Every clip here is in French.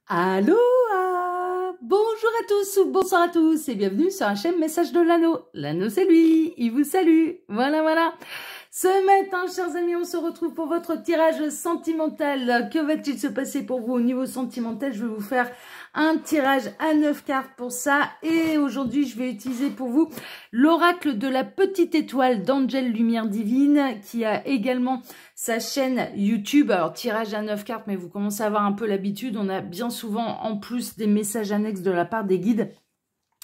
Allô, bonjour à tous ou bonsoir à tous et bienvenue sur la chaîne Message de l'Anneau. L'Anneau c'est lui, il vous salue. Voilà. Ce matin, chers amis, on se retrouve pour votre tirage sentimental. Que va-t-il se passer pour vous au niveau sentimental? Je vais vous faire un tirage à 9 cartes pour ça. Et aujourd'hui, je vais utiliser pour vous l'oracle de la petite étoile d'Angel Lumière Divine, qui a également sa chaîne YouTube. Alors, tirage à 9 cartes, mais vous commencez à avoir un peu l'habitude. On a bien souvent, en plus, des messages annexes de la part des guides.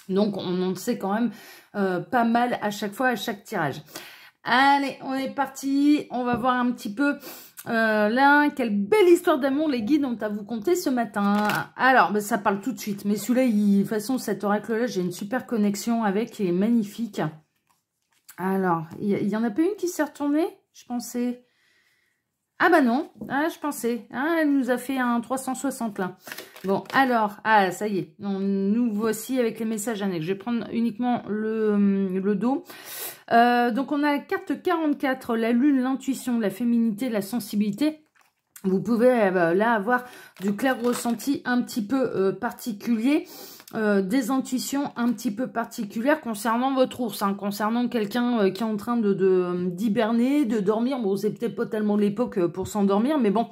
Donc, on en sait quand même pas mal à chaque fois, à chaque tirage. Allez, on est parti. On va voir un petit peu là, quelle belle histoire d'amour les guides ont à vous conter ce matin. Alors, ça parle tout de suite. Mais celui-là, de toute façon, cet oracle-là, j'ai une super connexion avec. Il est magnifique. Alors, il y en a pas une qui s'est retournée, je pensais. Ah bah non, je pensais. Elle nous a fait un 360 là. Bon, alors, ça y est. Nous voici avec les messages annexes. Je vais prendre uniquement le dos. Donc, on a la carte 44, la lune, l'intuition, la féminité, la sensibilité. Vous pouvez là avoir du clair ressenti un petit peu particulier. Des intuitions un petit peu particulières concernant votre ours, concernant quelqu'un qui est en train d'hiberner, de dormir. Bon, c'est peut-être pas tellement l'époque pour s'endormir, mais bon,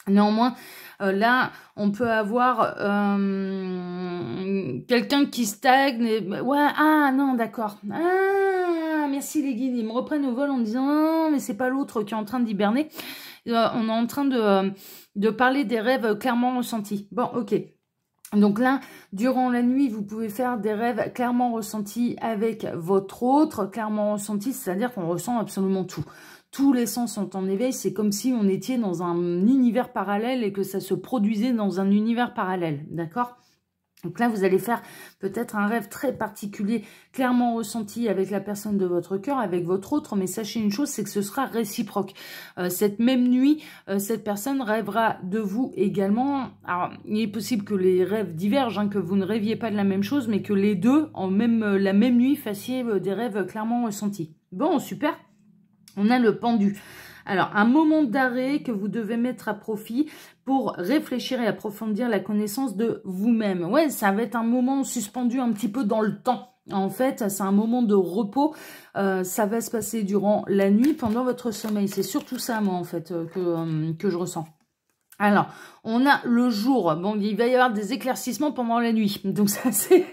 néanmoins, là, on peut avoir quelqu'un qui stagne. Ouais, non, d'accord. Merci les guides, ils me reprennent au vol en disant non, mais c'est pas l'autre qui est en train d'hiberner. On est en train de parler des rêves clairement ressentis. Bon, ok. Donc là, durant la nuit, vous pouvez faire des rêves clairement ressentis avec votre autre, clairement ressentis, c'est-à-dire qu'on ressent absolument tout. Tous les sens sont en éveil, c'est comme si on était dans un univers parallèle et que ça se produisait dans un univers parallèle, d'accord ? Donc là, vous allez faire peut-être un rêve très particulier, clairement ressenti avec la personne de votre cœur, avec votre autre. Mais sachez une chose, c'est que ce sera réciproque. Cette même nuit, cette personne rêvera de vous également. Alors, il est possible que les rêves divergent, que vous ne rêviez pas de la même chose, mais que les deux, la même nuit, fassiez des rêves clairement ressentis. Bon, super. On a le pendu. Alors, un moment d'arrêt que vous devez mettre à profit pour réfléchir et approfondir la connaissance de vous-même. Ouais, ça va être un moment suspendu un petit peu dans le temps. En fait, c'est un moment de repos. Ça va se passer durant la nuit, pendant votre sommeil. C'est surtout ça, moi, en fait, que je ressens. Alors, on a le jour. Bon, il va y avoir des éclaircissements pendant la nuit. Donc, ça, c'est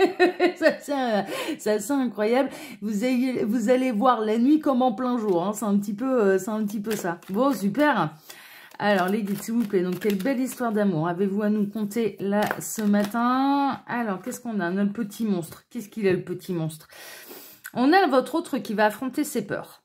assez incroyable. Vous allez voir la nuit comme en plein jour. C'est un petit peu ça. Bon, super. Alors, les guides, s'il vous plaît. Donc, quelle belle histoire d'amour avez-vous à nous conter là ce matin? Alors, qu'est-ce qu'on a? Notre petit monstre. Qu'est-ce qu'il a, le petit monstre? On a votre autre qui va affronter ses peurs.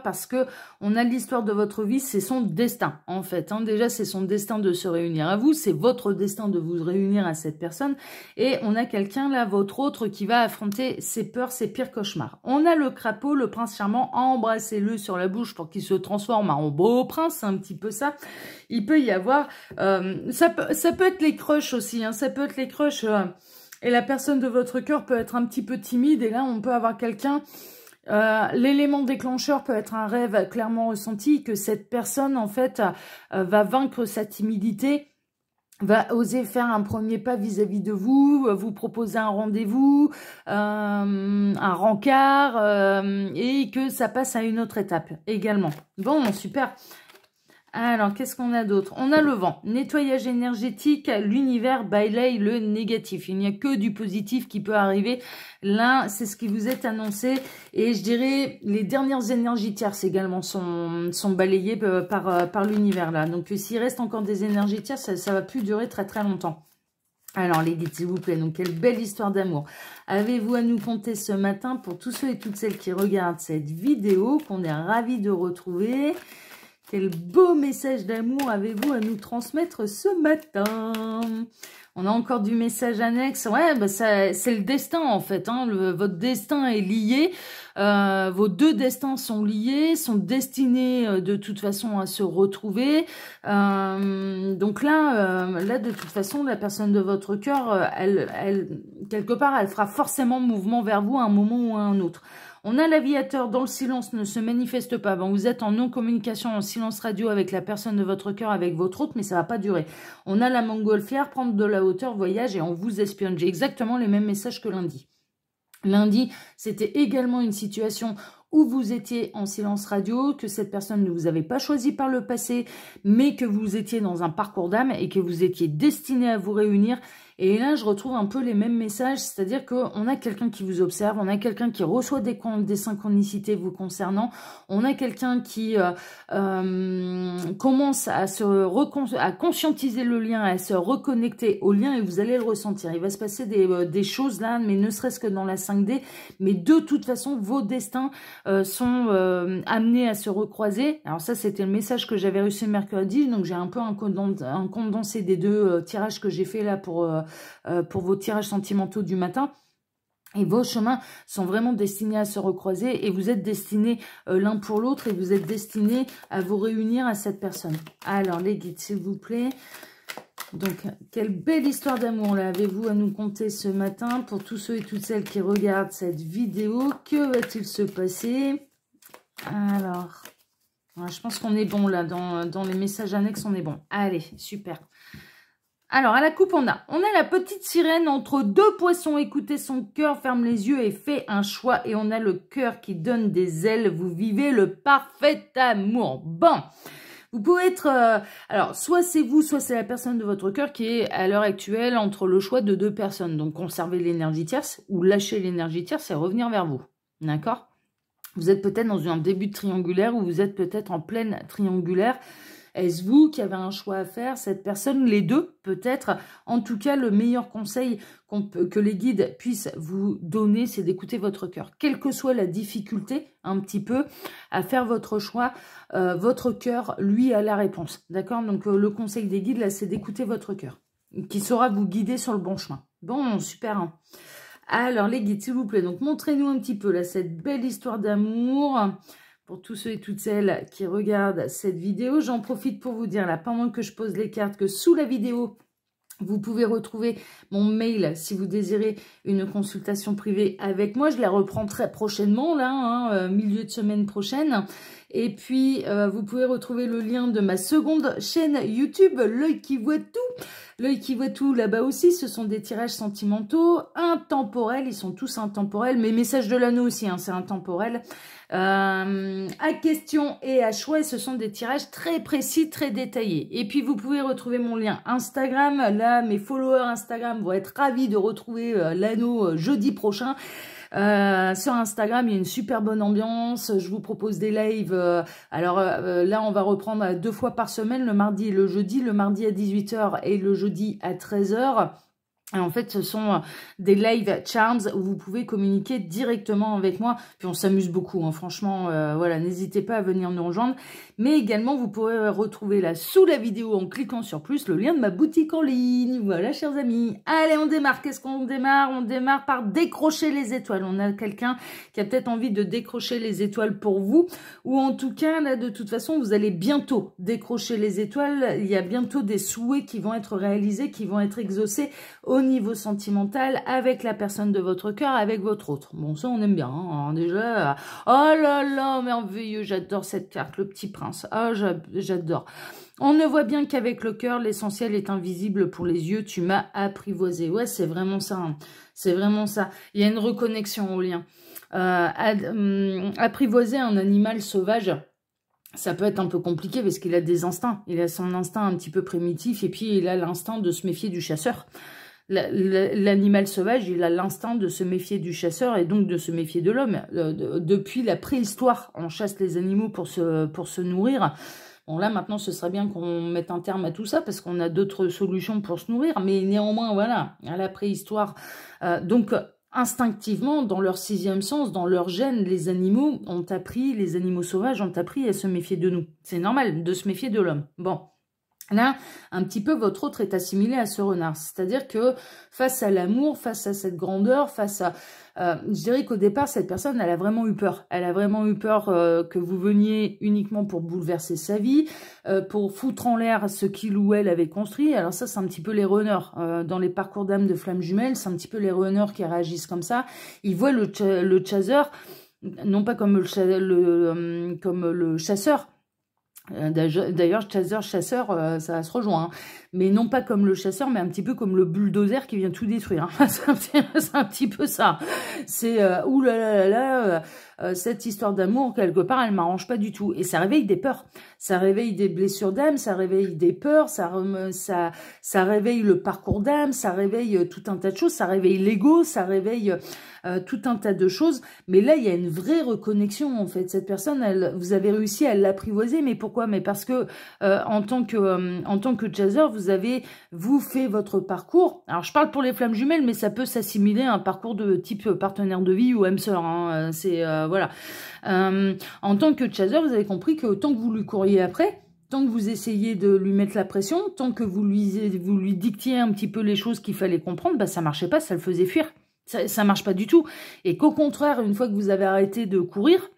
Parce que on a l'histoire de votre vie, c'est son destin en fait. Déjà, c'est son destin de se réunir à vous, c'est votre destin de vous réunir à cette personne. Et on a quelqu'un là, votre autre, qui va affronter ses peurs, ses pires cauchemars. On a le crapaud, le prince charmant, embrassez-le sur la bouche pour qu'il se transforme en beau prince, c'est un petit peu ça. Il peut y avoir, ça peut être les crushs aussi, ça peut être les crushs. Et la personne de votre cœur peut être un petit peu timide, et là, on peut avoir quelqu'un... l'élément déclencheur peut être un rêve clairement ressenti, que cette personne en fait va vaincre sa timidité, va oser faire un premier pas vis-à-vis de vous, vous proposer un rendez-vous, un rencard, et que ça passe à une autre étape également. Bon, super. Alors, qu'est-ce qu'on a d'autre? On a le vent, nettoyage énergétique, l'univers balaye le négatif. Il n'y a que du positif qui peut arriver. Là, c'est ce qui vous est annoncé. Et je dirais, les dernières énergies tierces également sont balayées par l'univers là. Donc, s'il reste encore des énergies tierces, ça va plus durer très très longtemps. Alors, les guides, s'il vous plaît, donc quelle belle histoire d'amour avez-vous à nous conter ce matin pour tous ceux et toutes celles qui regardent cette vidéo, qu'on est ravis de retrouver? Quel beau message d'amour avez-vous à nous transmettre ce matin? On a encore du message annexe. Ouais, c'est le destin en fait. Votre destin est lié. Vos deux destins sont liés, sont destinés de toute façon à se retrouver. Donc là, de toute façon, la personne de votre cœur, quelque part, elle fera forcément mouvement vers vous à un moment ou à un autre. On a l'aviateur dans le silence, ne se manifeste pas. Bon, vous êtes en non-communication, en silence radio avec la personne de votre cœur, avec votre autre, mais ça va pas durer. On a la montgolfière, prendre de la hauteur, voyage et on vous espionne. J'ai exactement les mêmes messages que lundi. Lundi, c'était également une situation où vous étiez en silence radio, que cette personne ne vous avait pas choisi par le passé, mais que vous étiez dans un parcours d'âme et que vous étiez destiné à vous réunir. Et là, je retrouve un peu les mêmes messages, c'est-à-dire qu'on a quelqu'un qui vous observe, on a quelqu'un qui reçoit des synchronicités vous concernant, on a quelqu'un qui commence à conscientiser le lien, à se reconnecter au lien et vous allez le ressentir. Il va se passer des choses là, mais ne serait-ce que dans la 5D, mais de toute façon, vos destins sont amenés à se recroiser. Alors ça, c'était le message que j'avais reçu mercredi, donc j'ai un peu un condensé des deux tirages que j'ai fait là pour vos tirages sentimentaux du matin. Et vos chemins sont vraiment destinés à se recroiser et vous êtes destinés l'un pour l'autre et vous êtes destinés à vous réunir à cette personne. Alors les guides, s'il vous plaît. Donc, quelle belle histoire d'amour là avez-vous à nous conter ce matin pour tous ceux et toutes celles qui regardent cette vidéo. Que va-t-il se passer? Alors, je pense qu'on est bon là, dans les messages annexes, on est bon. Allez, super. Alors, à la coupe, on a la petite sirène entre deux poissons. Écoutez son cœur, ferme les yeux et fait un choix. Et on a le cœur qui donne des ailes. Vous vivez le parfait amour. Bon, vous pouvez être... alors, soit c'est vous, soit c'est la personne de votre cœur qui est à l'heure actuelle entre le choix de deux personnes. Donc, conserver l'énergie tierce ou lâcher l'énergie tierce et revenir vers vous. D'accord? Vous êtes peut-être dans un début de triangulaire ou vous êtes peut-être en pleine triangulaire. Est-ce vous qui avez un choix à faire? Cette personne, les deux, peut-être. En tout cas, le meilleur conseil que les guides puissent vous donner, c'est d'écouter votre cœur. Quelle que soit la difficulté, un petit peu, à faire votre choix, votre cœur, lui, a la réponse. D'accord? Donc, le conseil des guides, là, c'est d'écouter votre cœur, qui saura vous guider sur le bon chemin. Bon, super, hein. Alors, les guides, s'il vous plaît, donc montrez-nous un petit peu, là, cette belle histoire d'amour. Pour tous ceux et toutes celles qui regardent cette vidéo, j'en profite pour vous dire là, pendant que je pose les cartes, que sous la vidéo, vous pouvez retrouver mon mail si vous désirez une consultation privée avec moi. Je la reprends très prochainement, là, hein, milieu de semaine prochaine. Et puis, vous pouvez retrouver le lien de ma seconde chaîne YouTube, L'œil qui voit tout. L'œil qui voit tout, là-bas aussi, ce sont des tirages sentimentaux intemporels. Ils sont tous intemporels. Mes messages de l'anneau aussi, hein, c'est intemporel. À question et à choix, ce sont des tirages très précis, très détaillés. Et puis, vous pouvez retrouver mon lien Instagram. Là, mes followers Instagram vont être ravis de retrouver l'anneau jeudi prochain. Sur Instagram, il y a une super bonne ambiance. Je vous propose des lives. Là, on va reprendre 2 fois par semaine, le mardi et le jeudi. Le mardi à 18 h et le jeudi à 13 h. Et en fait, ce sont des live charms où vous pouvez communiquer directement avec moi. Puis on s'amuse beaucoup, hein. Franchement, voilà, n'hésitez pas à venir nous rejoindre. Mais également, vous pourrez retrouver là sous la vidéo en cliquant sur plus le lien de ma boutique en ligne. Voilà, chers amis. Allez, on démarre. Qu'est-ce qu'on démarre? On démarre par décrocher les étoiles. On a quelqu'un qui a peut-être envie de décrocher les étoiles pour vous. Ou en tout cas, là, de toute façon, vous allez bientôt décrocher les étoiles. Il y a bientôt des souhaits qui vont être réalisés, qui vont être exaucés au niveau sentimental avec la personne de votre cœur, avec votre autre. Bon, ça, on aime bien. Hein, déjà, oh là là, merveilleux. J'adore cette carte, le petit prince. Ah, j'adore. On ne voit bien qu'avec le cœur, l'essentiel est invisible pour les yeux. Tu m'as apprivoisé. Ouais, c'est vraiment ça. Hein. C'est vraiment ça. Il y a une reconnexion au lien. Apprivoiser un animal sauvage, ça peut être un peu compliqué parce qu'il a des instincts. Il a son instinct un petit peu primitif et puis il a l'instinct de se méfier du chasseur. L'animal sauvage, il a l'instinct de se méfier du chasseur et donc de se méfier de l'homme. Depuis la préhistoire, on chasse les animaux pour se nourrir. Bon, là, maintenant, ce serait bien qu'on mette un terme à tout ça parce qu'on a d'autres solutions pour se nourrir. Mais néanmoins, voilà, à la préhistoire. Donc, instinctivement, dans leur 6e sens, dans leur gène, les animaux sauvages ont appris à se méfier de nous. C'est normal de se méfier de l'homme. Bon. Là, un petit peu, votre autre est assimilé à ce renard. C'est-à-dire que face à l'amour, face à cette grandeur, face à... je dirais qu'au départ, cette personne, elle a vraiment eu peur. Elle a vraiment eu peur que vous veniez uniquement pour bouleverser sa vie, pour foutre en l'air ce qu'il ou elle avait construit. Alors ça, c'est un petit peu les runners. Dans les parcours d'âme de flammes jumelles, c'est un petit peu les runners qui réagissent comme ça. Ils voient le chaser... non pas comme comme le chasseur. D'ailleurs, chasseur, ça se rejoint, hein. Mais non pas comme le chasseur, mais un petit peu comme le bulldozer qui vient tout détruire, hein. C'est un petit peu ça. C'est ouh là là là là, cette histoire d'amour, quelque part, elle m'arrange pas du tout. Et ça réveille des peurs, ça réveille des blessures d'âme, ça réveille des peurs, ça réveille le parcours d'âme, ça réveille tout un tas de choses, ça réveille l'ego, ça réveille tout un tas de choses. Mais là, il y a une vraie reconnexion, en fait. Cette personne, vous avez réussi à l'apprivoiser. Mais pourquoi? Mais parce que en tant que chaser, vous fait votre parcours. Alors, je parle pour les flammes jumelles, mais ça peut s'assimiler à un parcours de type partenaire de vie ou âme sœur, hein. C'est voilà. En tant que chaser, vous avez compris que tant que vous lui courriez après, tant que vous essayez de lui mettre la pression, tant que vous lui dictiez un petit peu les choses qu'il fallait comprendre, bah, ça marchait pas, ça le faisait fuir. Ça marche pas du tout. Et qu'au contraire, une fois que vous avez arrêté de courir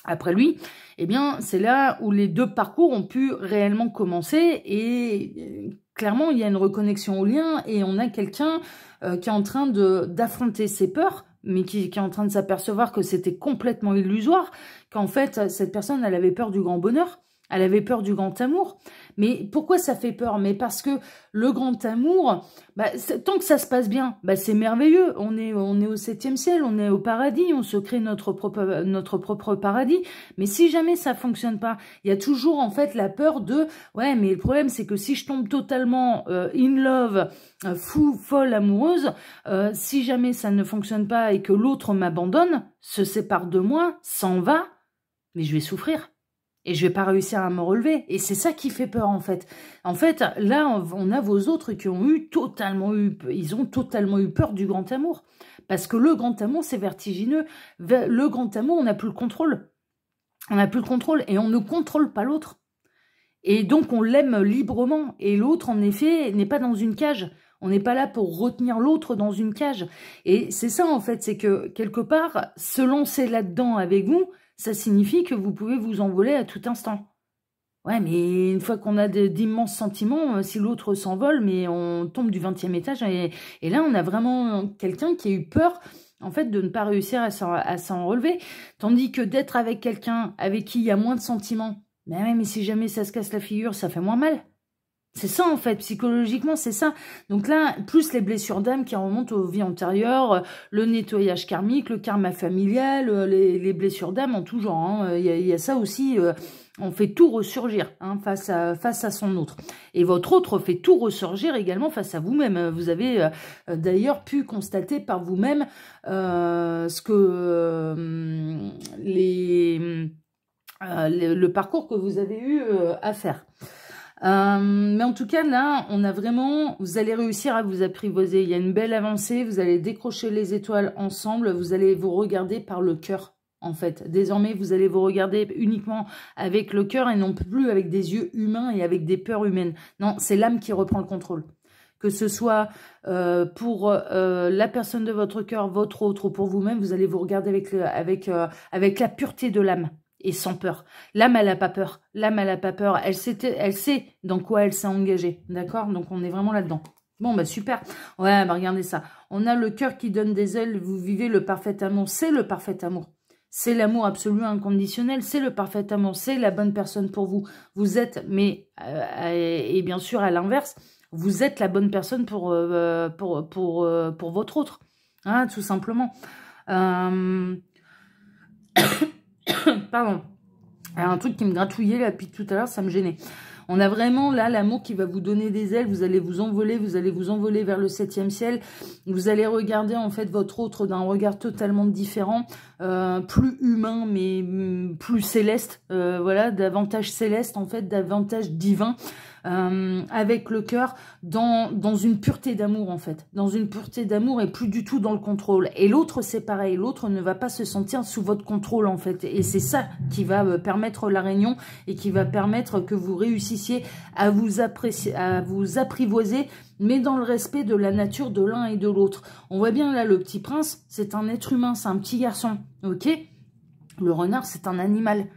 après lui, eh bien, c'est là où les deux parcours ont pu réellement commencer. Et clairement, il y a une reconnexion au lien et on a quelqu'un qui est en train d'affronter ses peurs, mais qui est en train de s'apercevoir que c'était complètement illusoire, qu'en fait, cette personne, elle avait peur du grand bonheur. Elle avait peur du grand amour. Mais pourquoi ça fait peur? Mais parce que le grand amour, bah, tant que ça se passe bien, bah, c'est merveilleux. On est au 7e ciel, on est au paradis, on se crée notre propre paradis. Mais si jamais ça fonctionne pas, il y a toujours en fait la peur de « Ouais, mais le problème c'est que si je tombe totalement in love, folle, amoureuse, si jamais ça ne fonctionne pas et que l'autre m'abandonne, se sépare de moi, s'en va, mais je vais souffrir. » Et je vais pas réussir à me relever. Et c'est ça qui fait peur, en fait. En fait, là, on a vos autres qui ont ils ont totalement eu peur du grand amour. Parce que le grand amour, c'est vertigineux. Le grand amour, on n'a plus le contrôle. On n'a plus le contrôle et on ne contrôle pas l'autre. Et donc, on l'aime librement. Et l'autre, en effet, n'est pas dans une cage. On n'est pas là pour retenir l'autre dans une cage. Et c'est ça, en fait, c'est que, quelque part, se lancer là-dedans avec vous, ça signifie que vous pouvez vous envoler à tout instant. Ouais, mais une fois qu'on a d'immenses sentiments, si l'autre s'envole, mais on tombe du 20e étage. Et là, on a vraiment quelqu'un qui a eu peur, en fait, de ne pas réussir à s'en relever. Tandis que d'être avec quelqu'un avec qui il y a moins de sentiments, mais si jamais ça se casse la figure, ça fait moins mal. C'est ça, en fait, psychologiquement, c'est ça. Donc là, plus les blessures d'âme qui remontent aux vies antérieures, le nettoyage karmique, le karma familial, les blessures d'âme en tout genre, hein. Il y a ça aussi, on fait tout ressurgir, hein, face à son autre. Et votre autre fait tout ressurgir également face à vous-même. Vous avez d'ailleurs pu constater par vous-même ce que le parcours que vous avez eu à faire. Mais en tout cas, là, vous allez réussir à vous apprivoiser. Il y a une belle avancée, vous allez décrocher les étoiles ensemble, vous allez vous regarder par le cœur, en fait. Désormais, vous allez vous regarder uniquement avec le cœur et non plus avec des yeux humains et avec des peurs humaines. Non, c'est l'âme qui reprend le contrôle. Que ce soit pour la personne de votre cœur, votre autre, ou pour vous-même, vous allez vous regarder avec la pureté de l'âme. Et sans peur. L'âme, elle n'a pas peur. L'âme, elle n'a pas peur. Elle sait dans quoi elle s'est engagée. D'accord? Donc, on est vraiment là-dedans. Bon, bah super. Ouais, bah regardez ça. On a le cœur qui donne des ailes. Vous vivez le parfait amour. C'est le parfait amour. C'est l'amour absolu inconditionnel. C'est le parfait amour. C'est la bonne personne pour vous. Vous êtes, mais, et bien sûr, à l'inverse, vous êtes la bonne personne pour votre autre. Hein, tout simplement. Pardon. Alors, un truc qui me gratouillait là depuis tout à l'heure, ça me gênait. On a vraiment là l'amour qui va vous donner des ailes, vous allez vous envoler vers le 7e ciel. Vous allez regarder en fait votre autre d'un regard totalement différent, plus humain mais plus céleste, voilà, davantage céleste en fait, davantage divin. Avec le cœur dans une pureté d'amour en fait, dans une pureté d'amour et plus du tout dans le contrôle. Et l'autre c'est pareil, l'autre ne va pas se sentir sous votre contrôle en fait, et c'est ça qui va permettre la réunion et qui va permettre que vous réussissiez à vous apprivoiser, mais dans le respect de la nature de l'un et de l'autre. On voit bien là le petit prince, c'est un être humain, c'est un petit garçon, ok? Le renard c'est un animal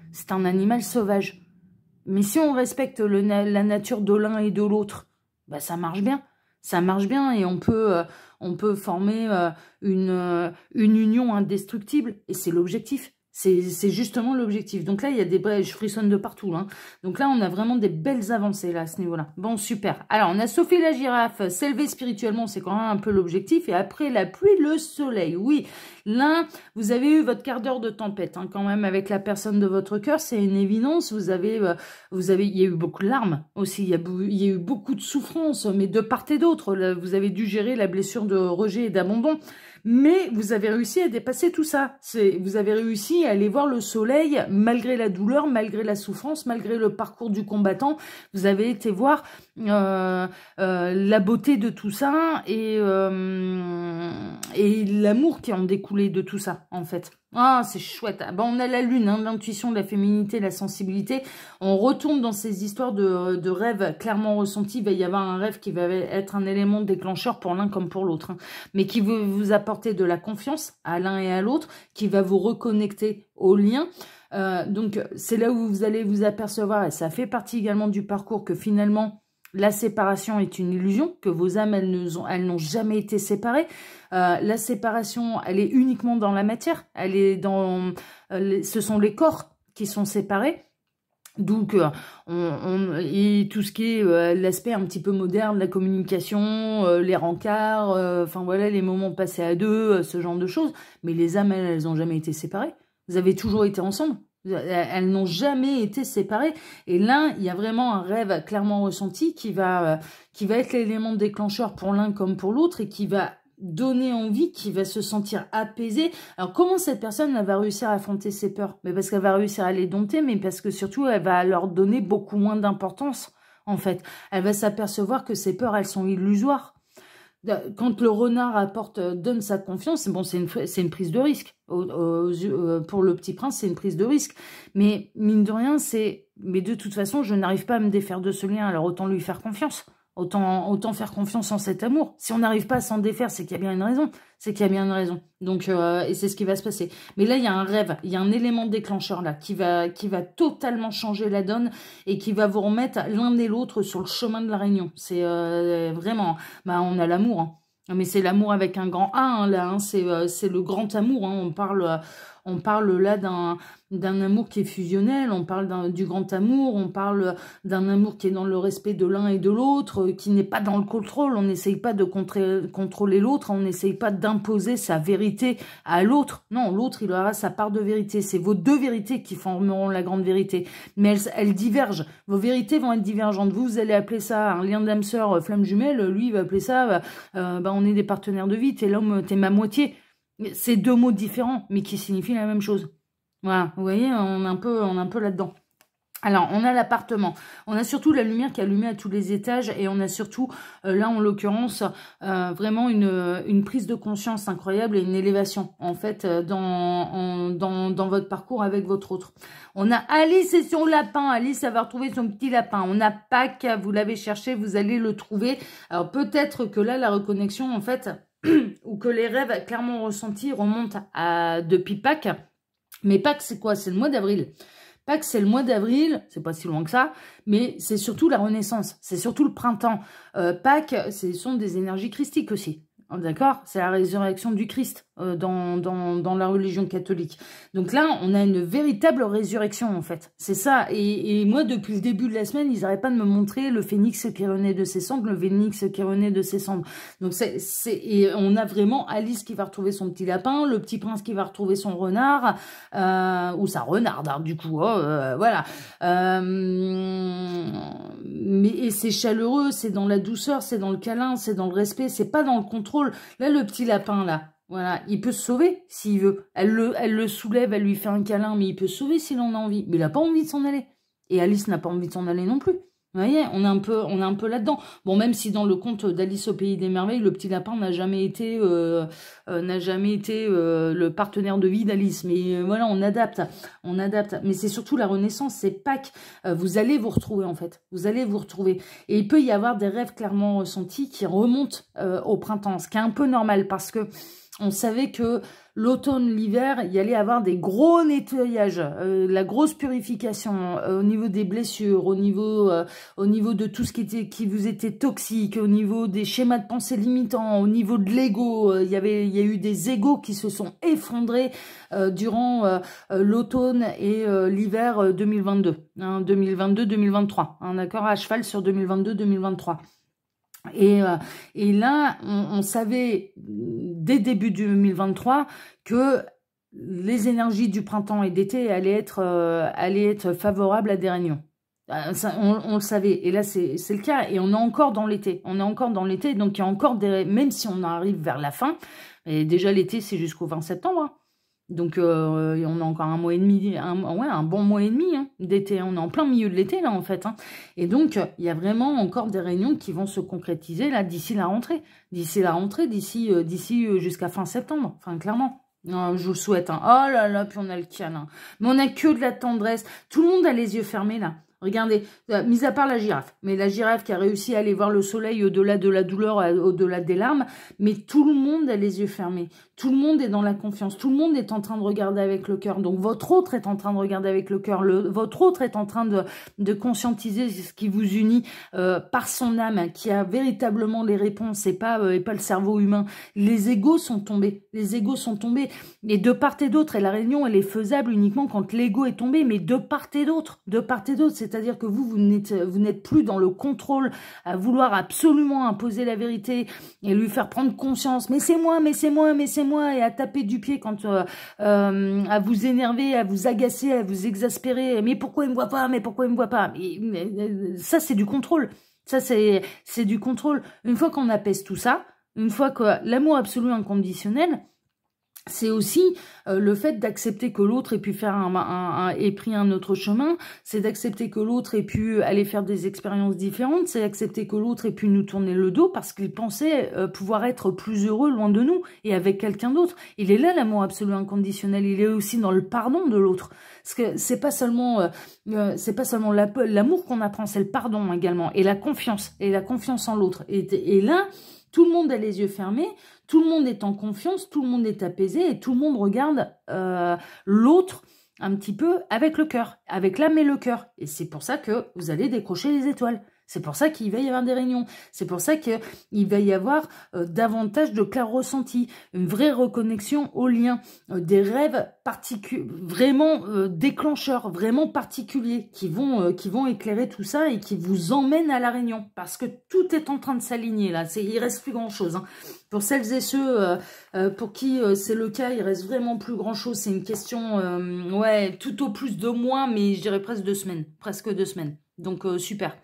sauvage. Mais si on respecte la nature de l'un et de l'autre, bah ça marche bien. ça marche bien et on peut former une union indestructible et c'est l'objectif. C'est justement l'objectif. Donc là, il y a je frissonne de partout. Hein. Donc là, on a vraiment des belles avancées là à ce niveau-là. Bon, super. Alors, on a Sophie la girafe, s'élever spirituellement, c'est quand même un peu l'objectif. Et après la pluie, le soleil. Oui, là, vous avez eu votre quart d'heure de tempête hein, quand même avec la personne de votre cœur. C'est une évidence. Il y a eu beaucoup de larmes aussi. Il y a eu beaucoup de souffrances, mais de part et d'autre. Vous avez dû gérer la blessure de rejet et d'abandon. Mais vous avez réussi à dépasser tout ça. Vous avez réussi à aller voir le soleil malgré la douleur, malgré la souffrance, malgré le parcours du combattant. Vous avez été voir la beauté de tout ça et l'amour qui en découlait de tout ça, en fait. Ah, c'est chouette. Bon, on a la lune, hein, l'intuition, la féminité, la sensibilité. On retourne dans ces histoires de rêves clairement ressentis. Il va y avoir un rêve qui va être un élément déclencheur pour l'un comme pour l'autre. Hein, mais qui va vous apporter de la confiance à l'un et à l'autre, qui va vous reconnecter au lien. Donc, c'est là où vous allez vous apercevoir, et ça fait partie également du parcours, que finalement, la séparation est une illusion, que vos âmes, elles n'ont jamais été séparées. La séparation, elle est uniquement dans la matière. Elle est ce sont les corps qui sont séparés. Donc, et tout ce qui est l'aspect un petit peu moderne, la communication, les rencarts, enfin voilà, les moments passés à deux, ce genre de choses. Mais les âmes, elles n'ont jamais été séparées. Vous avez toujours été ensemble. Elles n'ont jamais été séparées. Et là, il y a vraiment un rêve clairement ressenti qui va être l'élément déclencheur pour l'un comme pour l'autre et qui va donner envie, qui va se sentir apaisé. Alors, comment cette personne elle va réussir à affronter ses peurs? Mais parce qu'elle va réussir à les dompter, mais parce que surtout, elle va leur donner beaucoup moins d'importance, en fait. Elle va s'apercevoir que ces peurs, elles sont illusoires. Quand le renard donne sa confiance, bon, c'est une prise de risque. Pour le petit prince, c'est une prise de risque. Mais mine de rien, mais de toute façon, je n'arrive pas à me défaire de ce lien, alors autant lui faire confiance. Autant faire confiance en cet amour. Si on n'arrive pas à s'en défaire, c'est qu'il y a bien une raison. C'est qu'il y a bien une raison. Donc, et c'est ce qui va se passer. Mais là, il y a un rêve, il y a un élément déclencheur là qui va totalement changer la donne et qui va vous remettre l'un et l'autre sur le chemin de la réunion. C'est vraiment, on a l'amour. Hein. Mais c'est l'amour avec un grand A, hein, là. Hein, c'est le grand amour. Hein. On parle là d'un amour qui est fusionnel, on parle du grand amour, on parle d'un amour qui est dans le respect de l'un et de l'autre, qui n'est pas dans le contrôle, on n'essaye pas de contrôler l'autre, on n'essaye pas d'imposer sa vérité à l'autre. Non, l'autre, il aura sa part de vérité. C'est vos deux vérités qui formeront la grande vérité. Mais elles divergent. Vos vérités vont être divergentes. Vous allez appeler ça un lien d'âme sœur, flamme jumelle. Lui, il va appeler ça, on est des partenaires de vie, t'es l'homme, t'es ma moitié. C'est deux mots différents, mais qui signifient la même chose. Voilà, vous voyez, on est un peu là-dedans. Alors, on a l'appartement. On a surtout la lumière qui est allumée à tous les étages et on a surtout, là en l'occurrence, vraiment une prise de conscience incroyable et une élévation, en fait, dans votre parcours avec votre autre. On a Alice et son lapin. Alice, elle va retrouver son petit lapin. On a Pâques, vous l'avez cherché, vous allez le trouver. Alors, peut-être que là, la reconnexion, en fait, ou que les rêves clairement ressentis remontent depuis Pâques. Mais Pâques, c'est quoi? C'est le mois d'avril. Pâques, c'est le mois d'avril, c'est pas si loin que ça, mais c'est surtout la renaissance, c'est surtout le printemps. Pâques, ce sont des énergies christiques aussi. D'accord? C'est la résurrection du Christ dans la religion catholique. Donc là, on a une véritable résurrection, en fait. C'est ça. Et moi, depuis le début de la semaine, ils n'arrêtent pas de me montrer le phénix qui renaît de ses cendres, le phénix qui renaît de ses cendres. Donc, et on a vraiment Alice qui va retrouver son petit lapin, le petit prince qui va retrouver son renard, ou sa renarde, hein, du coup. Voilà. Et c'est chaleureux, c'est dans la douceur, c'est dans le câlin, c'est dans le respect, c'est pas dans le contrôle. Là, le petit lapin, là, voilà, il peut se sauver s'il veut. Elle le soulève, elle lui fait un câlin, mais il peut se sauver s'il en a envie. Mais il n'a pas envie de s'en aller. Et Alice n'a pas envie de s'en aller non plus. Vous voyez, on est un peu là-dedans. Bon, même si dans le conte d'Alice au Pays des Merveilles, le petit lapin n'a jamais été le partenaire de vie d'Alice. Mais voilà, on adapte. Mais c'est surtout la renaissance, c'est Pâques. Vous allez vous retrouver, en fait. Vous allez vous retrouver. Et il peut y avoir des rêves clairement ressentis qui remontent au printemps, ce qui est un peu normal parce que On savait que l'automne, l'hiver, il y allait avoir des gros nettoyages, la grosse purification au niveau des blessures, au niveau de tout ce qui vous était toxique, au niveau des schémas de pensée limitants, au niveau de l'ego. Il y a eu des égos qui se sont effondrés durant l'automne et l'hiver 2022, hein, 2022-2023, hein, d'accord, à cheval sur 2022-2023. Et là, on savait dès début 2023 que les énergies du printemps et d'été allaient être favorables à des réunions. Ça, on le savait. Et là, c'est le cas. Et on est encore dans l'été. On est encore dans l'été. Donc, il y a encore même si on arrive vers la fin, et déjà l'été, c'est jusqu'au 20 septembre. Hein. Donc, on a encore un mois et demi, un bon mois et demi hein, d'été. On est en plein milieu de l'été, là, en fait. Hein. Et donc, il y a vraiment encore des réunions qui vont se concrétiser, là, d'ici la rentrée. D'ici jusqu'à fin septembre. Enfin, clairement. Je vous souhaite. Hein. Oh là là, puis on a le câlin. Mais on a que de la tendresse. Tout le monde a les yeux fermés, là. Regardez, mis à part la girafe, mais la girafe qui a réussi à aller voir le soleil au-delà de la douleur, au-delà des larmes, mais tout le monde a les yeux fermés, tout le monde est dans la confiance, tout le monde est en train de regarder avec le cœur, donc votre autre est en train de regarder avec le cœur, votre autre est en train de conscientiser ce qui vous unit par son âme, qui a véritablement les réponses et pas le cerveau humain. Les égos sont tombés, et de part et d'autre, et la réunion elle est faisable uniquement quand l'ego est tombé, mais de part et d'autre, c'est-à-dire que vous n'êtes plus dans le contrôle, à vouloir absolument imposer la vérité et lui faire prendre conscience, mais c'est moi, et à taper du pied quand à vous énerver, à vous agacer, à vous exaspérer, mais pourquoi il me voit pas, ça c'est du contrôle, ça c'est du contrôle. Une fois qu'on apaise tout ça, une fois que l'amour absolu inconditionnel, c'est aussi le fait d'accepter que l'autre ait pu faire ait pris un autre chemin, c'est d'accepter que l'autre ait pu aller faire des expériences différentes, c'est d'accepter que l'autre ait pu nous tourner le dos parce qu'il pensait pouvoir être plus heureux loin de nous et avec quelqu'un d'autre. Il est là l'amour absolu inconditionnel, il est aussi dans le pardon de l'autre. Parce que c'est pas seulement l'amour qu'on apprend, c'est le pardon également et la confiance en l'autre. Et là, tout le monde a les yeux fermés, tout le monde est en confiance, tout le monde est apaisé et tout le monde regarde l'autre un petit peu avec le cœur, avec l'âme et le cœur. Et c'est pour ça que vous allez décrocher les étoiles. C'est pour ça qu'il va y avoir des réunions. C'est pour ça qu'il va y avoir davantage de clair ressenti, une vraie reconnexion au lien, des rêves vraiment déclencheurs, vraiment particuliers, qui vont éclairer tout ça et qui vous emmènent à la réunion. Parce que tout est en train de s'aligner là. Il reste plus grand chose. Hein. Pour celles et ceux pour qui c'est le cas, il reste vraiment plus grand chose. C'est une question, tout au plus 2 mois, mais je dirais presque 2 semaines. Presque 2 semaines. Donc super.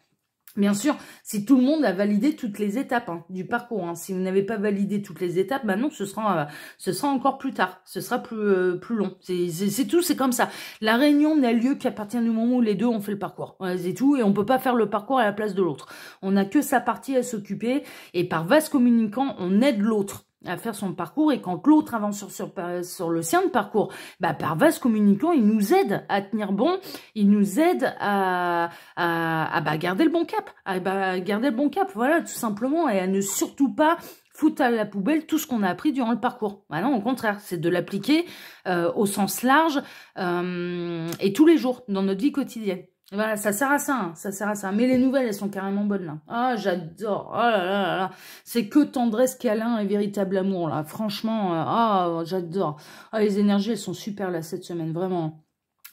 Bien sûr, si tout le monde a validé toutes les étapes du parcours, si vous n'avez pas validé toutes les étapes, non, ce sera encore plus tard, ce sera plus long. C'est tout, c'est comme ça. La réunion n'a lieu qu'à partir du moment où les deux ont fait le parcours. C'est tout, et on peut pas faire le parcours à la place de l'autre. On n'a que sa partie à s'occuper, et par vase communicant, on aide l'autre à faire son parcours, et quand l'autre avance sur le sien de parcours, par vase communicant, il nous aide à tenir bon, il nous aide à garder le bon cap, voilà, tout simplement, et à ne surtout pas foutre à la poubelle tout ce qu'on a appris durant le parcours. Non, au contraire, c'est de l'appliquer au sens large et tous les jours dans notre vie quotidienne. Voilà, ça sert à ça, Mais les nouvelles, elles sont carrément bonnes, là. Ah, j'adore. Oh là là là là. C'est que tendresse, câlin et véritable amour, là. Franchement, j'adore. Les énergies, elles sont super, là, cette semaine, vraiment.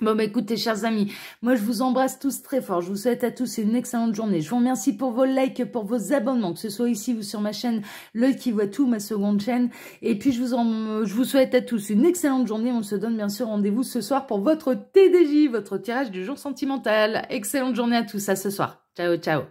Bon, écoutez, chers amis, moi, je vous embrasse tous très fort. Je vous souhaite à tous une excellente journée. Je vous remercie pour vos likes, pour vos abonnements, que ce soit ici ou sur ma chaîne L'œil qui voit tout, ma seconde chaîne. Et puis, je vous souhaite à tous une excellente journée. On se donne bien sûr rendez-vous ce soir pour votre TDJ, votre tirage du jour sentimental. Excellente journée à tous, à ce soir. Ciao, ciao.